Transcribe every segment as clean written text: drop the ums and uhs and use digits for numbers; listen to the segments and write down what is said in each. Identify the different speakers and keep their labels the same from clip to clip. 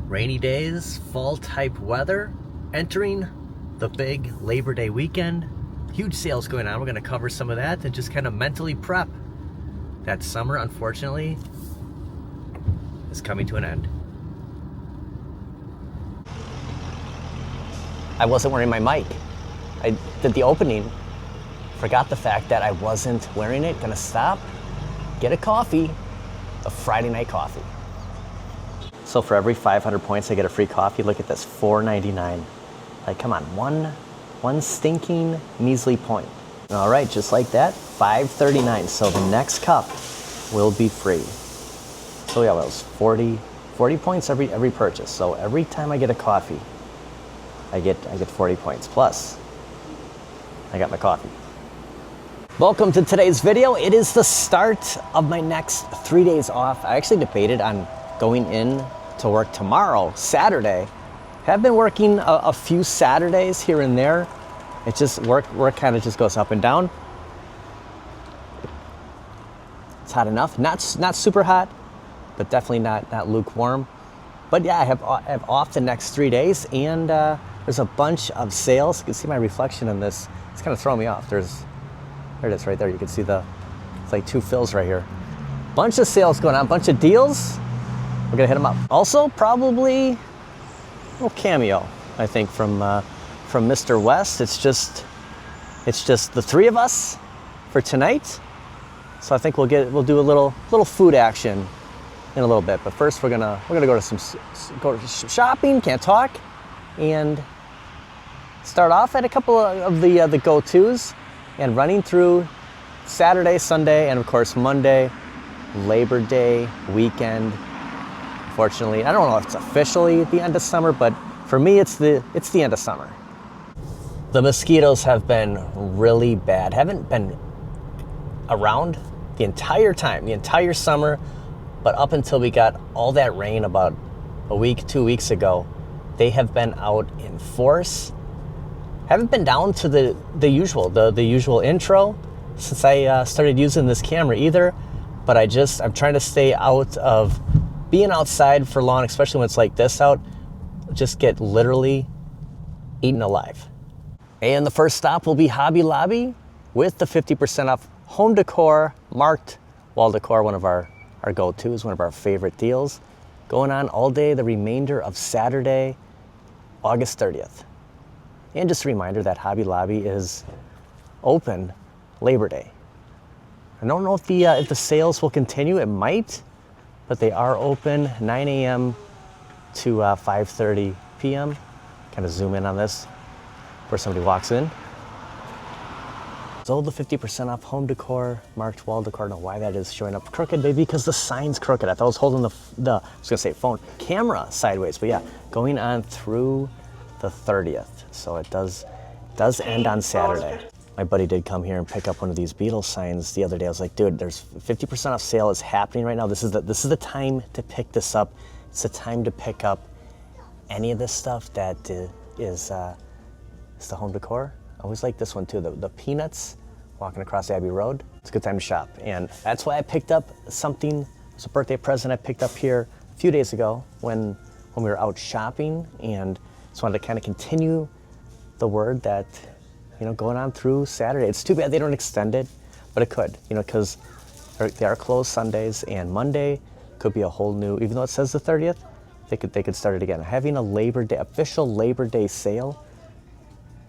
Speaker 1: Rainy days, fall type weather, entering the big Labor Day weekend. Huge sales going on. We're going to cover some of that and just kind of mentally prep. That summer, unfortunately, is coming to an end. I wasn't wearing my mic. I did the opening, forgot the fact that I wasn't wearing it. Gonna stop, get a coffee, a Friday night coffee. So for every 500 points, I get a free coffee. Look at this, $4.99. Like, come on, one stinking measly point. All right, just like that, $5.39. So the next cup will be free. So yeah, well, it was 40 points every purchase. So every time I get a coffee, I get 40 points. Plus, I got my coffee. Welcome to today's video. It is the start of my next 3 days off. I actually debated on going in to work tomorrow, Saturday. Have been working a few Saturdays here and there. It just work kind of just goes up and down. It's hot enough, not super hot, but definitely not lukewarm. But yeah, I have off the next 3 days, and there's a bunch of sales. You can see my reflection in this. It's kind of throwing me off. There it is right there. You can see it's like two fills right here. Bunch of sales going on, bunch of deals. We're gonna hit them up. Also, probably a little cameo, I think, from Mr. West. It's just the three of us for tonight. So I think we'll do a little food action in a little bit. But first, we're gonna go to some shopping. Can't talk, and start off at a couple of the go-tos, and running through Saturday, Sunday, and of course Monday, Labor Day weekend. Fortunately, I don't know if it's officially the end of summer, but for me, it's the end of summer. The mosquitoes have been really bad. Haven't been around the entire time, the entire summer, but up until we got all that rain about a week, 2 weeks ago, they have been out in force. Haven't been down to the usual intro since I started using this camera either, but I'm trying to stay out of being outside for long, especially when it's like this out. Just get literally eaten alive. And the first stop will be Hobby Lobby with the 50% off home decor, marked wall decor, one of our go-tos, one of our favorite deals, going on all day the remainder of Saturday, August 30th. And just a reminder that Hobby Lobby is open Labor Day. I don't know if the sales will continue. It might, but they are open 9 a.m. to 5:30 p.m. Kind of zoom in on this before somebody walks in. So the 50% off home decor, marked wall decor. I don't know why that is showing up crooked, maybe because the sign's crooked. I thought I was holding the camera sideways, but yeah, going on through the 30th. So it does end on Saturday. My buddy did come here and pick up one of these Beatles signs the other day. I was like, dude, there's 50% off sale is happening right now. This is the time to pick this up. It's the time to pick up any of this stuff that is the home decor. I always like this one too, the Peanuts walking across Abbey Road. It's a good time to shop. And that's why I picked up something. It's a birthday present I picked up here a few days ago when we were out shopping, and just wanted to kind of continue the word that, going on through Saturday. It's too bad they don't extend it, but it could, because they are closed Sundays, and Monday could be a whole new, even though it says the 30th, they could start it again. Having a official Labor Day sale,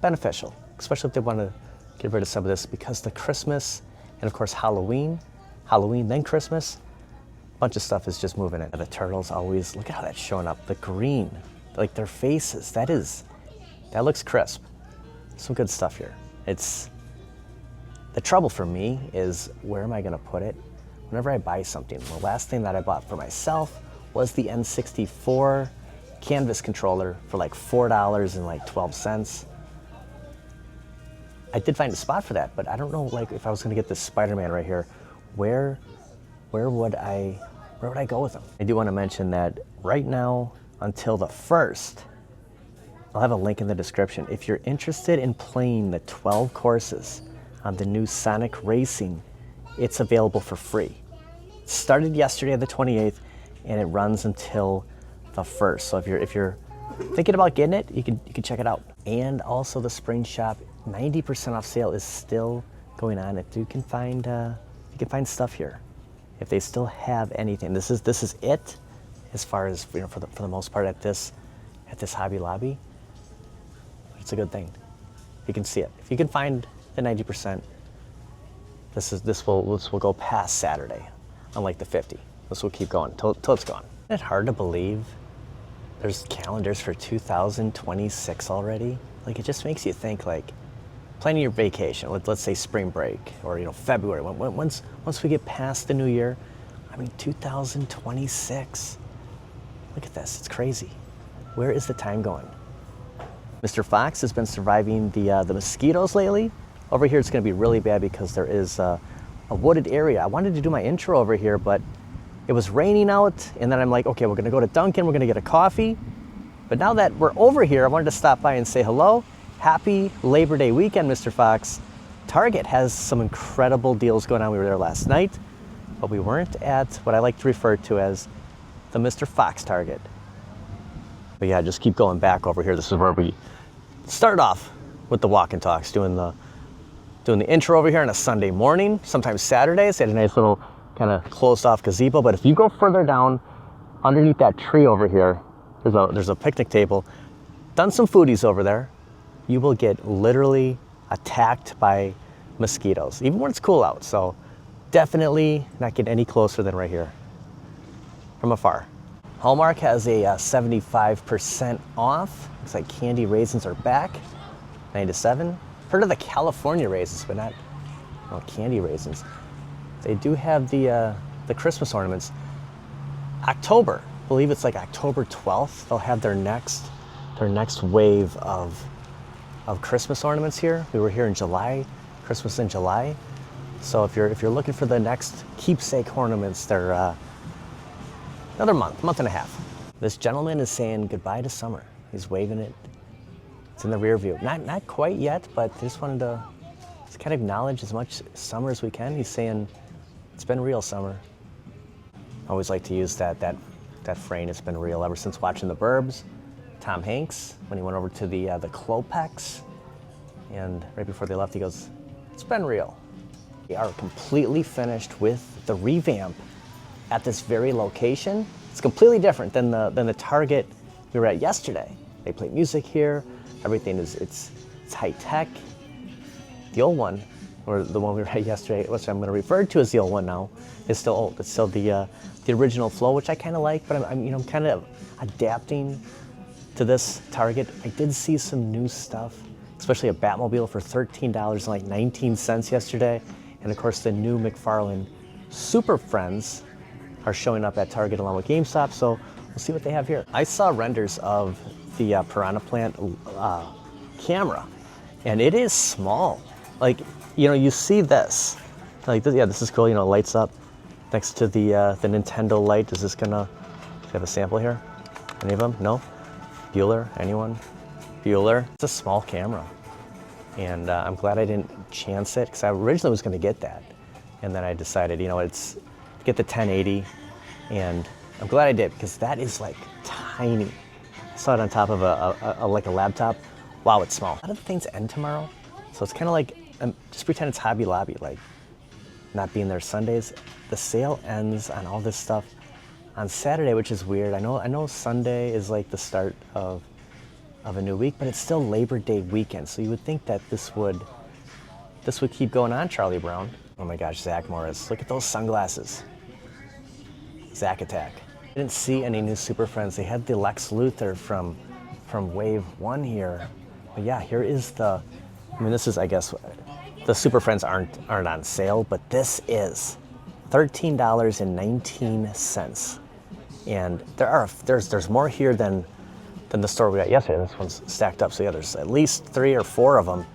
Speaker 1: beneficial, especially if they want to get rid of some of this, because the Christmas and of course Halloween then Christmas, a bunch of stuff is just moving in. The turtles always, look at how that's showing up. The green, like their faces, that looks crisp. Some good stuff here. The trouble for me is, where am I gonna put it? Whenever I buy something, the last thing that I bought for myself was the N64 Canvas controller for like $4.12. I did find a spot for that, but I don't know, like, if I was gonna get this Spider-Man right here, where would I go with them? I do want to mention that right now until the 1st, I'll have a link in the description. If you're interested in playing the 12 courses on the new Sonic Racing, it's available for free. It started yesterday, the 28th, and it runs until the 1st. So if you're thinking about getting it, you can check it out. And also the spring shop, 90% off sale is still going on. If you can find stuff here, if they still have anything. This is it, as far as, you know, for the most part at this Hobby Lobby. It's a good thing. You can see it. If you can find the 90%, this will go past Saturday, unlike the 50. This will keep going till it's gone. Isn't it hard to believe there's calendars for 2026 already? Like, it just makes you think, like, planning your vacation, let's say spring break, or, you know, February, once we get past the new year, I mean, 2026. Look at this, it's crazy. Where is the time going? Mr. Fox has been surviving the mosquitoes lately. Over here it's gonna be really bad because there is a wooded area. I wanted to do my intro over here, but it was raining out, and then I'm like, okay, we're gonna go to Dunkin', we're gonna get a coffee. But now that we're over here, I wanted to stop by and say hello. Happy Labor Day weekend, Mr. Fox. Target has some incredible deals going on. We were there last night, but we weren't at what I like to refer to as the Mr. Fox Target. But yeah, just keep going back over here. This is where we start off with the walk and talks, doing the intro over here on a Sunday morning, sometimes Saturdays. They had a nice little kind of closed off gazebo. But if you go further down underneath that tree over here, there's a picnic table. Done some foodies over there. You will get literally attacked by mosquitoes, even when it's cool out. So definitely not get any closer than right here from afar. Hallmark has a 75% off. Looks like candy raisins are back, 9 to 7. Heard of the California raisins, but not candy raisins. They do have the Christmas ornaments. October, I believe it's like October 12th. They'll have their next wave of Christmas ornaments here. We were here in July, Christmas in July. So if you're looking for the next keepsake ornaments, they're another month and a half. This gentleman is saying goodbye to summer. He's waving it. It's in the rear view. Not quite yet, but just wanted to just kind of acknowledge as much summer as we can. He's saying it's been real summer. I always like to use that frame. It's been real ever since watching The Burbs. Tom Hanks, when he went over to the Klopex, and right before they left, he goes, "It's been real." We are completely finished with the revamp at this very location. It's completely different than the Target we were at yesterday. They play music here. Everything it's high tech. The old one, or the one we were at yesterday, which I'm going to refer to as the old one now, is still old. It's still the original flow, which I kind of like, but I'm kind of adapting to this Target. I did see some new stuff, especially a Batmobile for $13.19 yesterday, and of course the new McFarlane Super Friends are showing up at Target along with GameStop, so we'll see what they have here. I saw renders of the Piranha Plant camera, and it is small. Like, you see this. Like, yeah, this is cool, it lights up next to the Nintendo light. Is this gonna, do you have a sample here? Any of them? No? Bueller? Anyone? Bueller? It's a small camera, and I'm glad I didn't chance it, because I originally was gonna get that, and then I decided, it's get the 1080, and I'm glad I did, because that is like tiny. I saw it on top of a laptop. Wow, it's small. A lot of the things end tomorrow, so it's kind of like, just pretend it's Hobby Lobby, like not being there Sundays. The sale ends on all this stuff on Saturday, which is weird. I know Sunday is like the start of a new week, but it's still Labor Day weekend, so you would think that this would keep going on, Charlie Brown. Oh my gosh, Zach Morris. Look at those sunglasses. Zach Attack. I didn't see any new Super Friends. They had the Lex Luthor from Wave 1 here. But yeah, here is this is, I guess, the Super Friends aren't on sale, but this is $13.19. And there's more here than the store we got yesterday. This one's stacked up, so yeah, there's at least 3 or 4 of them.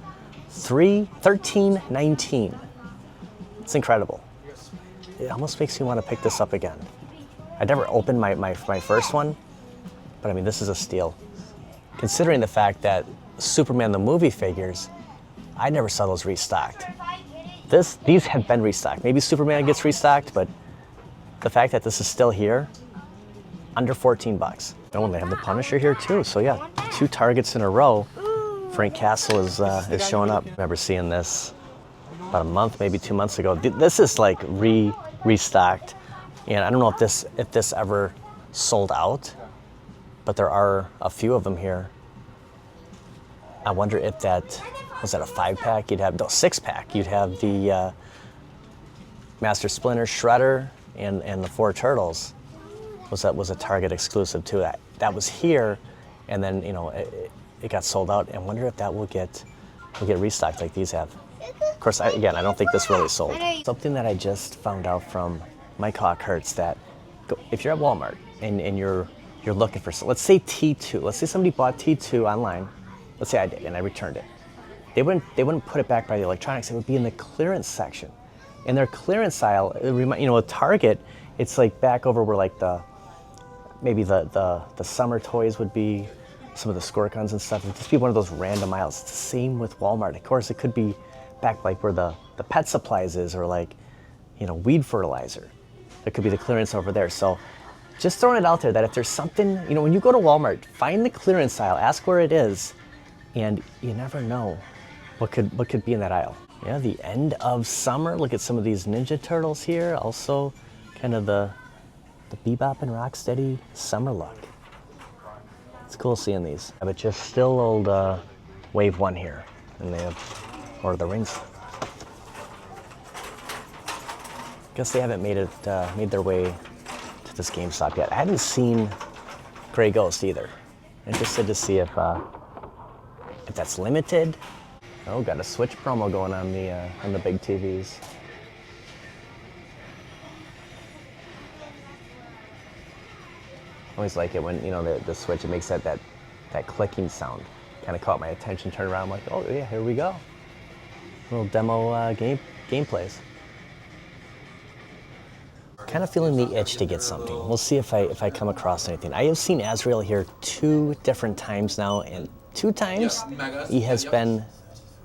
Speaker 1: $13.19. It's incredible. It almost makes me want to pick this up again. I never opened my first one, but this is a steal. Considering the fact that Superman the movie figures, I never saw those restocked. These have been restocked. Maybe Superman gets restocked, but the fact that this is still here, under 14 bucks. Oh, and they have the Punisher here too. So yeah, 2 Targets in a row. Frank Castle is showing up. I remember seeing this about a month, maybe 2 months ago. This is like restocked, and I don't know if this ever sold out, but there are a few of them here. I wonder if that was that a 5-pack. You'd have no 6-pack. You'd have the Master Splinter, Shredder, and the 4 Turtles. Was a Target exclusive too. That was here, and then it got sold out. And wonder if that will get restocked like these have. Of course, I don't think this really sold. Something that I just found out from Mike Hawkhurst, that if you're at Walmart and you're looking for, let's say T2, let's say somebody bought T2 online, let's say I did and I returned it. They wouldn't put it back by the electronics. It would be in the clearance section. In their clearance aisle, with Target, it's like back over where like maybe the summer toys would be, some of the squirt guns and stuff. It'd just be one of those random aisles. It's the same with Walmart. Of course, it could be back like where the pet supplies is, or like, weed fertilizer. There could be the clearance over there. So just throwing it out there that if there's something, when you go to Walmart, find the clearance aisle, ask where it is, and you never know what could be in that aisle. Yeah, the end of summer. Look at some of these Ninja Turtles here. Also kind of the Bebop and Rocksteady summer look. It's cool seeing these. But just still old Wave 1 here. And they have Lord of the Rings. Guess they haven't made their way to this GameStop yet. I haven't seen Grey Ghost either. Interested to see if that's limited. Oh, got a Switch promo going on the big TVs. Always like it when the Switch, it makes that clicking sound. Kind of caught my attention. Turn around, I'm like, oh yeah, here we go. Little demo gameplays. Kind of feeling the itch to get something. We'll see if I come across anything. I have seen Azrael here 2 different times now, and 2 times he has been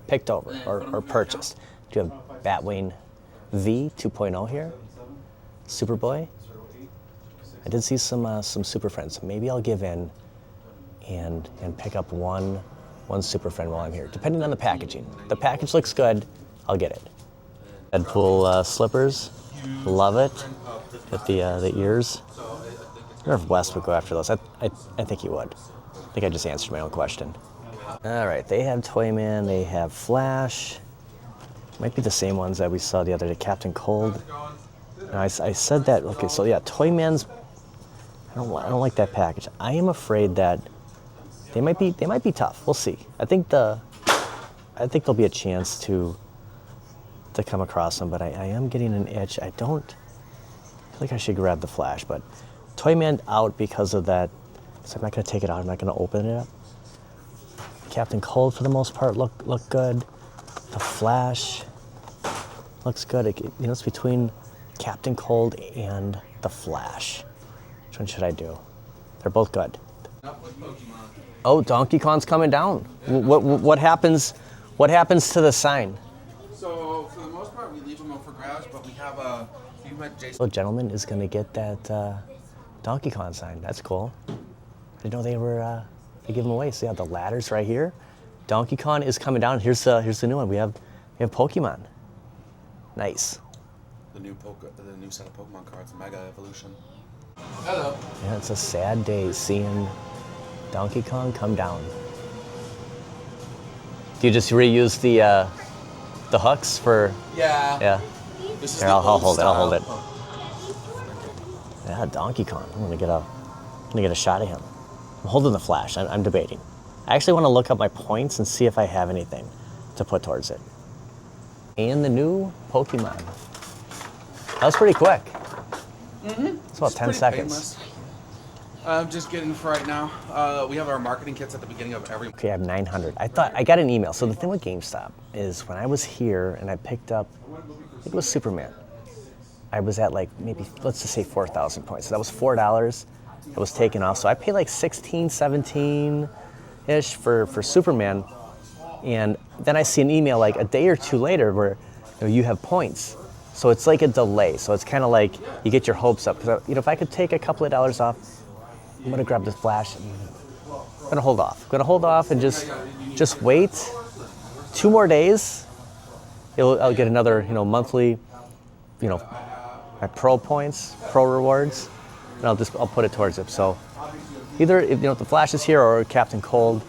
Speaker 1: picked over or purchased. Do you have Batwing V 2.0 here? Superboy. I did see some Super Friends, so maybe I'll give in and pick up one Super Friend while I'm here, depending on the packaging. The package looks good, I'll get it. Deadpool slippers, love it. With the ears. I wonder if Wes would go after those. I think he would. I think I just answered my own question. All right, they have Toyman, they have Flash. Might be the same ones that we saw the other day, Captain Cold. Now, I said that, okay, so yeah, Toyman's, I don't like that package. I am afraid that they might be tough. We'll see. I think there'll be a chance to come across them, but I am getting an itch. I feel like I should grab the Flash, but Toyman out because of that. So I'm not gonna take it out, I'm not gonna open it up. Captain Cold for the most part look good. The Flash looks good. It's between Captain Cold and the Flash. Which one should I do? They're both good. Oh, Donkey Kong's coming down. What happens? What happens to the sign?
Speaker 2: So for the most part, we leave them up for grabs, but we have a. You met Jason.
Speaker 1: So gentleman is gonna get that Donkey Kong sign. That's cool. I didn't know they give them away. So yeah, the ladder's right here. Donkey Kong is coming down. Here's the new one. We have Pokemon. Nice.
Speaker 2: The new set of Pokemon cards, Mega Evolution. Hello.
Speaker 1: Yeah, it's a sad day seeing Donkey Kong come down. Do you just reuse the hooks for?
Speaker 2: Yeah.
Speaker 1: Yeah.
Speaker 2: This is
Speaker 1: Here, I'll hold it. I'll hold it. Yeah, Donkey Kong. I'm gonna get a shot of him. I'm holding the Flash. I'm debating. I actually want to look up my points and see if I have anything to put towards it. And the new Pokemon. That was pretty quick.
Speaker 2: Mm-hmm.
Speaker 1: It's about 10 seconds.
Speaker 2: Painless. I'm just getting for right now. We have our marketing kits at the beginning of every.
Speaker 1: Okay, I have 900. I thought I got an email. So the thing with GameStop is when I was here and I picked up, I think it was Superman. I was at like maybe, let's just say 4,000 points. So that was $4 that was taken off. So I paid like 16, 17-ish for Superman. And then I see an email like a day or two later where you have points. So it's like a delay. So it's kind of like you get your hopes up. Because if I could take a couple of dollars off, I'm gonna grab this flash. I'm gonna hold off. I'm gonna hold off and just wait 2 more days. I'll get another, monthly, my pro points, pro rewards, and I'll put it towards it. So either if the Flash is here or Captain Cold,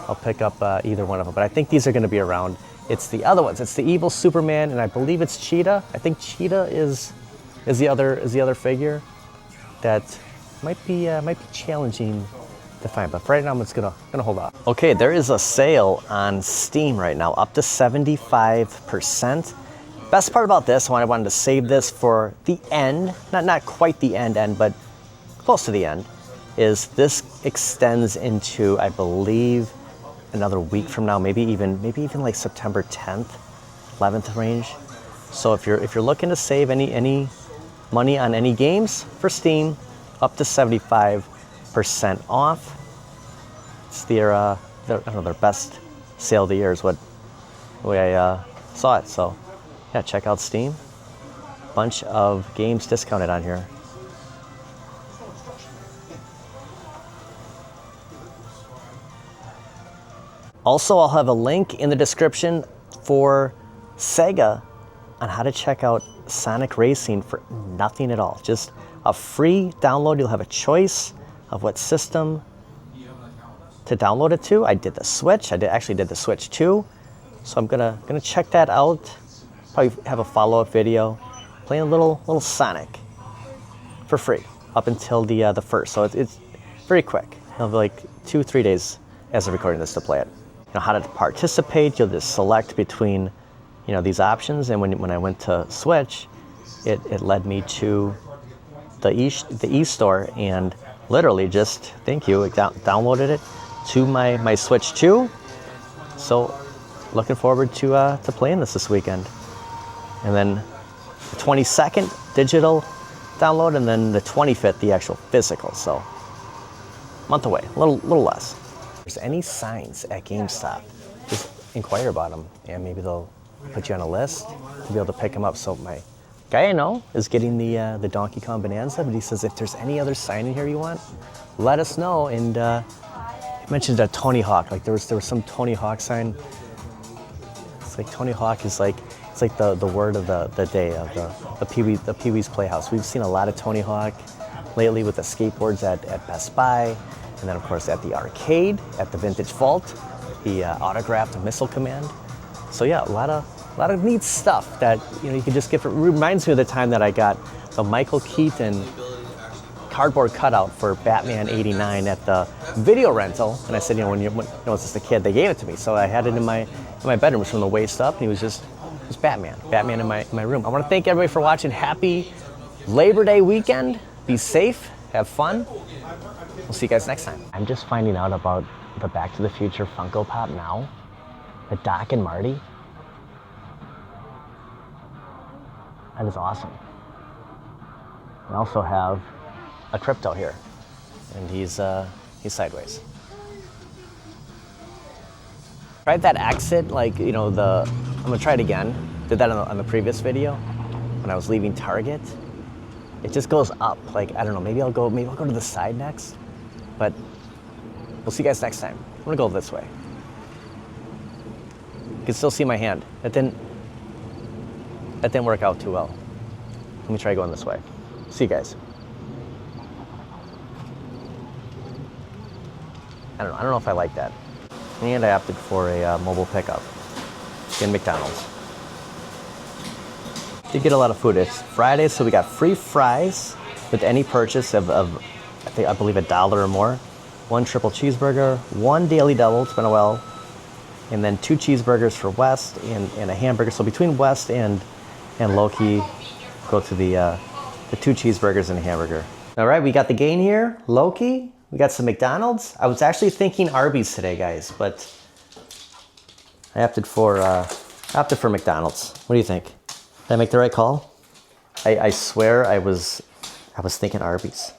Speaker 1: I'll pick up either one of them. But I think these are going to be around. It's the other ones. It's the evil Superman, and I believe it's Cheetah. I think Cheetah is the other figure that might be challenging to find. But for right now, I'm just gonna hold off. Okay, there is a sale on Steam right now, up to 75%. Best part about this, I wanted to save this for the end, not quite the end, but close to the end, is this extends into, I believe, another week from now, maybe even like September 10th, 11th range. So if you're looking to save any money on any games for Steam, up to 75% off. It's their best sale of the year is the way I saw it. So yeah, check out Steam. Bunch of games discounted on here. Also, I'll have a link in the description for Sega on how to check out Sonic Racing for nothing at all. Just a free download. You'll have a choice of what system to download it to. I did the Switch. I actually did the Switch too. So I'm gonna check that out. Probably have a follow-up video playing a little Sonic for free up until the 1st. So it's very quick. It'll be like 2-3 days as of recording this to play it. How to participate, you'll just select between these options, and when I went to Switch, it led me to the e-store, and literally just downloaded it to my Switch 2. So looking forward to playing this weekend. And then the 22nd digital download, and then the 25th the actual physical. So month away, a little less. If there's any signs at GameStop, just inquire about them, and maybe they'll put you on a list to be able to pick them up. So my guy I know is getting the Donkey Kong Bonanza, but he says if there's any other sign in here you want, let us know. And he mentioned a Tony Hawk. Like there was some Tony Hawk sign. It's like Tony Hawk is like the word of the day of the Pee-wee's Playhouse. We've seen a lot of Tony Hawk lately with the skateboards at Best Buy, and then of course at the arcade at the Vintage Vault, the autographed Missile Command. So yeah, a lot of neat stuff that you can just get. It reminds me of the time that I got the Michael Keaton cardboard cutout for Batman '89 at the video rental, and I said, when I was just a kid, they gave it to me, so I had it in my bedroom. It was from the waist up, and he was just Batman in my room. I want to thank everybody for watching. Happy Labor Day weekend. Be safe. Have fun. We'll see you guys next time. I'm just finding out about the Back to the Future Funko Pop now. The Doc and Marty. That is awesome. I also have a Crypto here, and he's sideways. Tried that exit, I'm gonna try it again. Did that on the previous video when I was leaving Target. It just goes up. I don't know. Maybe I'll go to the side next. But we'll see you guys next time. I'm gonna go this way. You can still see my hand. That didn't work out too well. Let me try going this way. See you guys. I don't know if I like that. And I opted for a mobile pickup in McDonald's. Did get a lot of food. It's Friday, so we got free fries with any purchase of I believe $1 or more. 1 triple cheeseburger, 1 daily double, it's been a while, and then 2 cheeseburgers for West and a hamburger. So between West and Loki, go to the 2 cheeseburgers and a hamburger. All right, we got the gain here. Loki, we got some McDonald's. I was actually thinking Arby's today, guys, but I opted for McDonald's. What do you think? Did I make the right call? I swear I was thinking Arby's.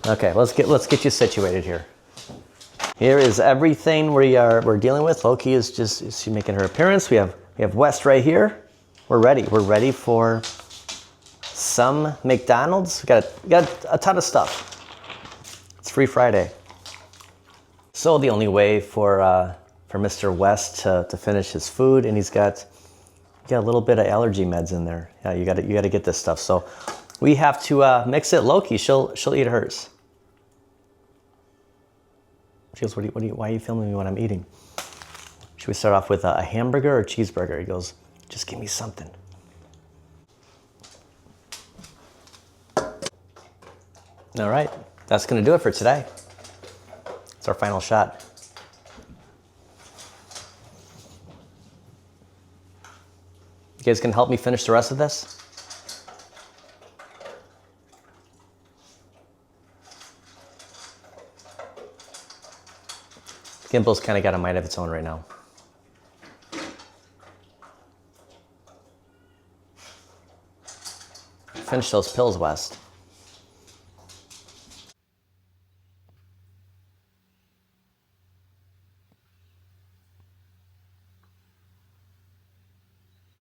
Speaker 1: Okay, let's get you situated here. Here is everything we're dealing with. Loki is making her appearance. We have West right here. We're ready. We're ready for some McDonald's. We got a ton of stuff. It's Free Friday. So the only way for Mr. West to finish his food, and he's got a little bit of allergy meds in there. Yeah, you got to get this stuff. So we have to mix it. Loki, she'll eat hers. She goes, why are you filming me when I'm eating? Should we start off with a hamburger or a cheeseburger? He goes, just give me something. All right, that's gonna do it for today. It's our final shot. You guys can help me finish the rest of this? Gimbal's kind of got a mind of its own right now. Finish those pills, West.